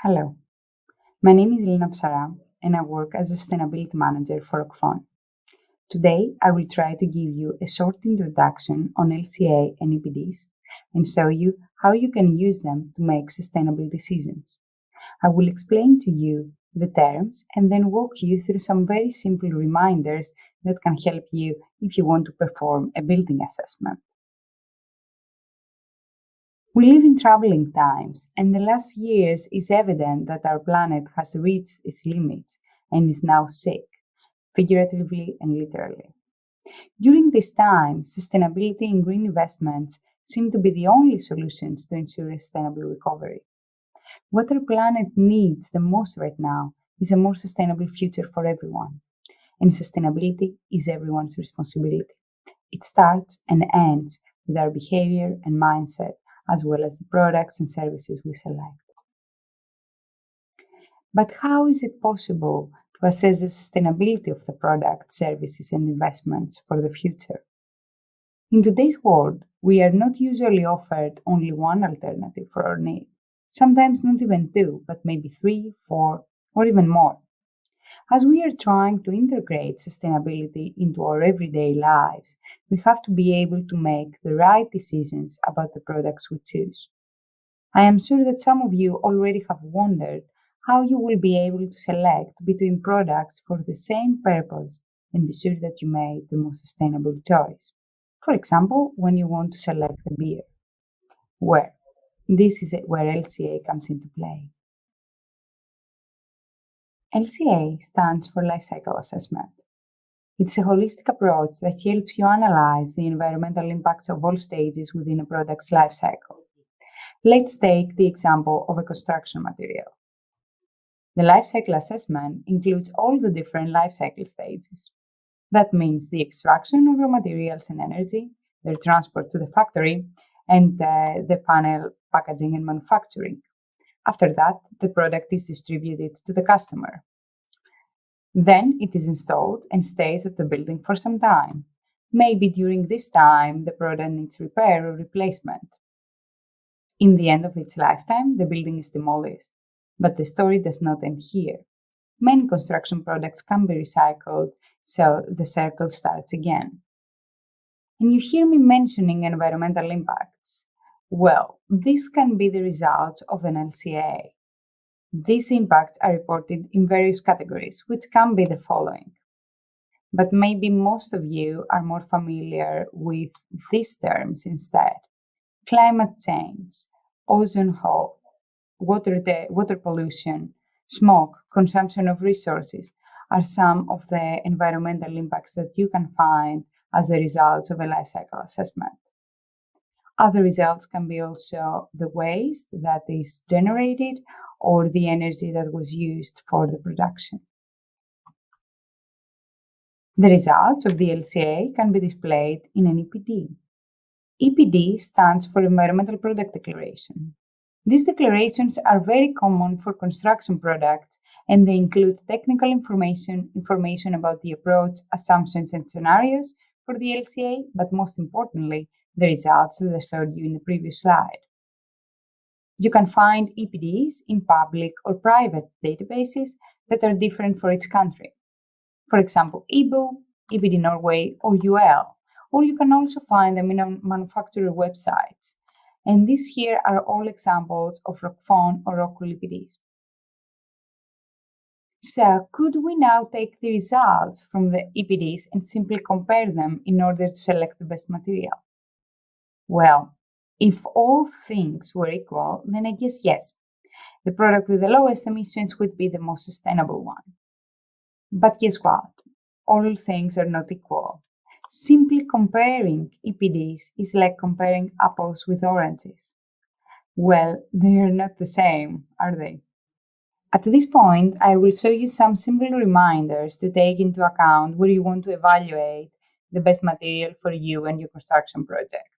Hello, my name is Elena and I work as a sustainability manager for Rockfon. Today, I will try to give you a short introduction on LCA and EPDs and show you how you can use them to make sustainable decisions. I will explain to you the terms and then walk you through some very simple reminders that can help you if you want to perform a building assessment. We live in troubling times, and the last years is evident that our planet has reached its limits and is now sick, figuratively and literally. During this time, sustainability and green investments seem to be the only solutions to ensure a sustainable recovery. What our planet needs the most right now is a more sustainable future for everyone, and sustainability is everyone's responsibility. It starts and ends with our behavior and mindset, as well as the products and services we select. But how is it possible to assess the sustainability of the products, services, and investments for the future? In today's world, we are not usually offered only one alternative for our needs, sometimes not even two, but maybe 3, 4, or even more. As we are trying to integrate sustainability into our everyday lives, we have to be able to make the right decisions about the products we choose. I am sure that some of you already have wondered how you will be able to select between products for the same purpose and be sure that you made the most sustainable choice. For example, when you want to select a beer. This is where LCA comes into play. LCA stands for Life Cycle Assessment. It's a holistic approach that helps you analyze the environmental impacts of all stages within a product's life cycle. Let's take the example of a construction material. The life cycle assessment includes all the different life cycle stages. That means the extraction of raw materials and energy, their transport to the factory, and the final packaging and manufacturing. After that, the product is distributed to the customer. Then it is installed and stays at the building for some time. Maybe during this time, the product needs repair or replacement. In the end of its lifetime, the building is demolished. But the story does not end here. Many construction products can be recycled, so the circle starts again. And you hear me mentioning environmental impacts. This can be the result of an LCA. These impacts are reported in various categories, which can be the following. But maybe most of you are more familiar with these terms instead. Climate change, ozone hole, water pollution, smoke, consumption of resources are some of the environmental impacts that you can find as the results of a life cycle assessment. Other results can be also the waste that is generated or the energy that was used for the production. The results of the LCA can be displayed in an EPD. EPD stands for Environmental Product Declaration. These declarations are very common for construction products, and they include technical information about the approach, assumptions, and scenarios for the LCA, but most importantly, the results that I showed you in the previous slide. You can find EPDs in public or private databases that are different for each country. For example, EBU, EPD Norway, or UL, or you can also find them in manufacturer websites. And these here are all examples of Rockfon or Rockfon EPDs. So, could we now take the results from the EPDs and simply compare them in order to select the best material? If all things were equal, then I guess yes. The product with the lowest emissions would be the most sustainable one. But guess what? All things are not equal. Simply comparing EPDs is like comparing apples with oranges. They are not the same, are they? At this point, I will show you some simple reminders to take into account where you want to evaluate the best material for you and your construction project.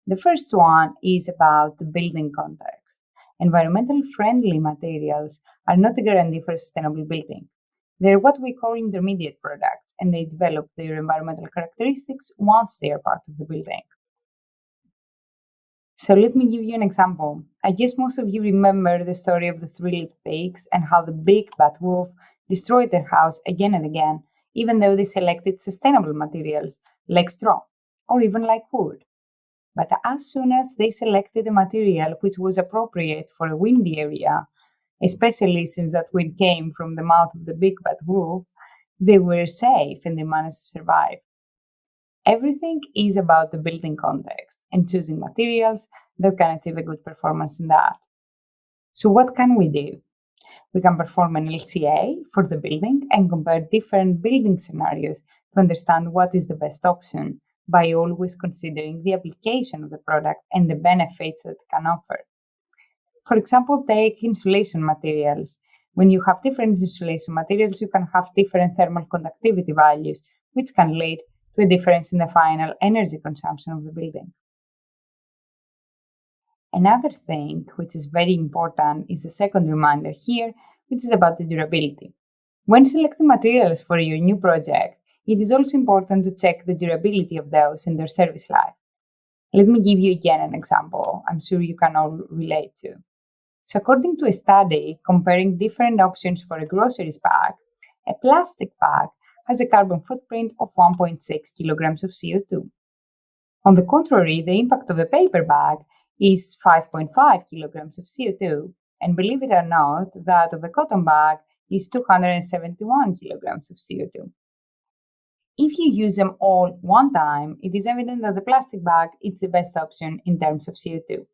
The first one is about the building context. Environmentally friendly materials are not a guarantee for a sustainable building. They're what we call intermediate products, and they develop their environmental characteristics once they are part of the building. So let me give you an example. I guess most of you remember the story of the three little pigs and how the big bad wolf destroyed their house again and again, even though they selected sustainable materials like straw or even like wood. But as soon as they selected a material which was appropriate for a windy area, especially since that wind came from the mouth of the big bad wolf, they were safe and they managed to survive. Everything is about the building context and choosing materials that can achieve a good performance in that. So what can we do? We can perform an LCA for the building and compare different building scenarios to understand what is the best option by always considering the application of the product and the benefits that it can offer. For example, take insulation materials. When you have different insulation materials, you can have different thermal conductivity values, which can lead to a difference in the final energy consumption of the building. Another thing which is very important is the second reminder here, which is about the durability. When selecting materials for your new project, it is also important to check the durability of those and their service life. Let me give you again an example I'm sure you can all relate to. So according to a study comparing different options for a groceries bag, a plastic bag has a carbon footprint of 1.6 kilograms of CO2. On the contrary, the impact of a paper bag is 5.5 kilograms of CO2, and believe it or not, that of a cotton bag is 271 kilograms of CO2. If you use them all one time, it is evident that the plastic bag is the best option in terms of CO2.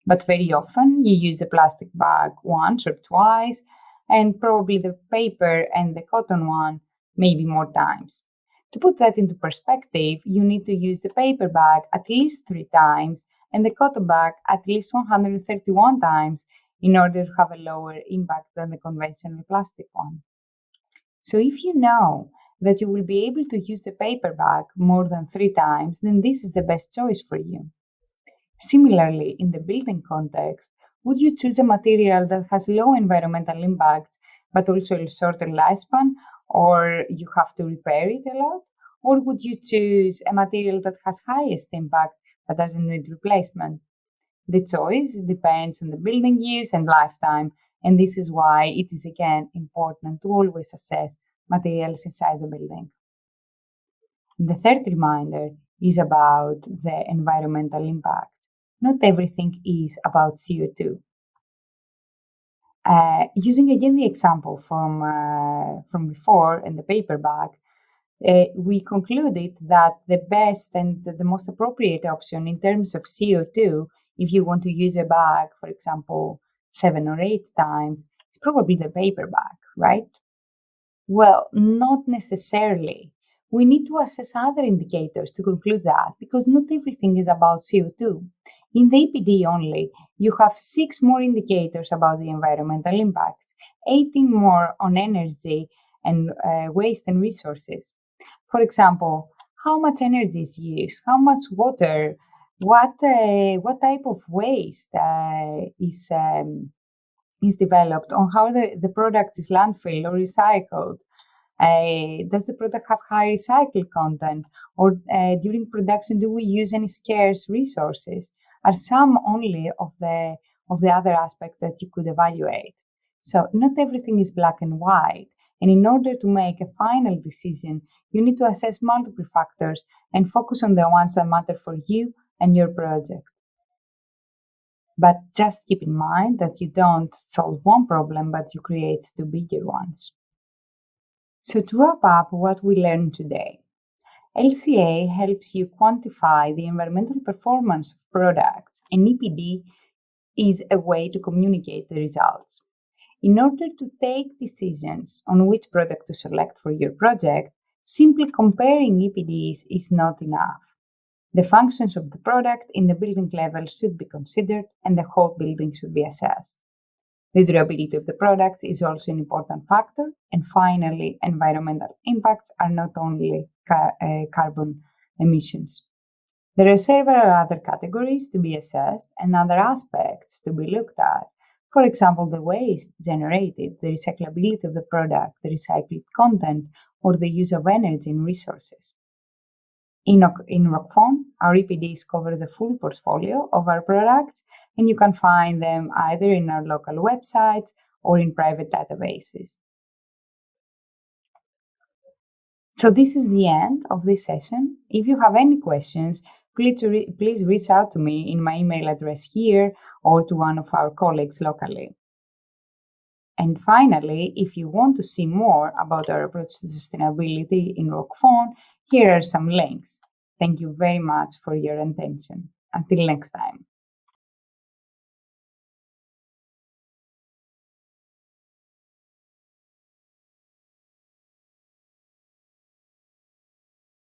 But very often, you use a plastic bag once or twice, and probably the paper and the cotton one maybe more times. To put that into perspective, you need to use the paper bag at least 3 times and the cotton bag at least 131 times in order to have a lower impact than the conventional plastic one. So if you know that you will be able to use the paper bag more than 3 times, then this is the best choice for you. Similarly, in the building context, would you choose a material that has low environmental impact but also a shorter lifespan, or you have to repair it a lot? Or would you choose a material that has highest impact but doesn't need replacement? The choice depends on the building use and lifetime, and this is why it is again important to always assess materials inside the building. The third reminder is about the environmental impact. Not everything is about CO2. Using again the example from before in the paper bag, we concluded that the best and the most appropriate option in terms of CO2, if you want to use a bag, for example, 7 or 8 times, is probably the paper bag, right? Well, not necessarily. We need to assess other indicators to conclude that, because not everything is about CO2. In the EPD only, you have 6 more indicators about the environmental impact, 18 more on energy and waste and resources. For example, how much energy is used, how much water, what type of waste is developed, on how the product is landfill or recycled. Does the product have high recycled content, or during production do we use any scarce resources? Are some only of the other aspects that you could evaluate. So not everything is black and white, and in order to make a final decision, you need to assess multiple factors and focus on the ones that matter for you and your project. But just keep in mind that you don't solve one problem, but you create 2 bigger ones. So to wrap up what we learned today, LCA helps you quantify the environmental performance of products, and EPD is a way to communicate the results. In order to take decisions on which product to select for your project, simply comparing EPDs is not enough. The functions of the product in the building level should be considered, and the whole building should be assessed. The durability of the products is also an important factor. And finally, environmental impacts are not only carbon emissions. There are several other categories to be assessed and other aspects to be looked at. For example, the waste generated, the recyclability of the product, the recycled content, or the use of energy and resources. In Rockfon, our EPDs cover the full portfolio of our products, and you can find them either in our local websites or in private databases. So this is the end of this session. If you have any questions, please reach out to me in my email address here or to one of our colleagues locally. And finally, if you want to see more about our approach to sustainability in Rockfon, here are some links. Thank you very much for your attention. Until next time.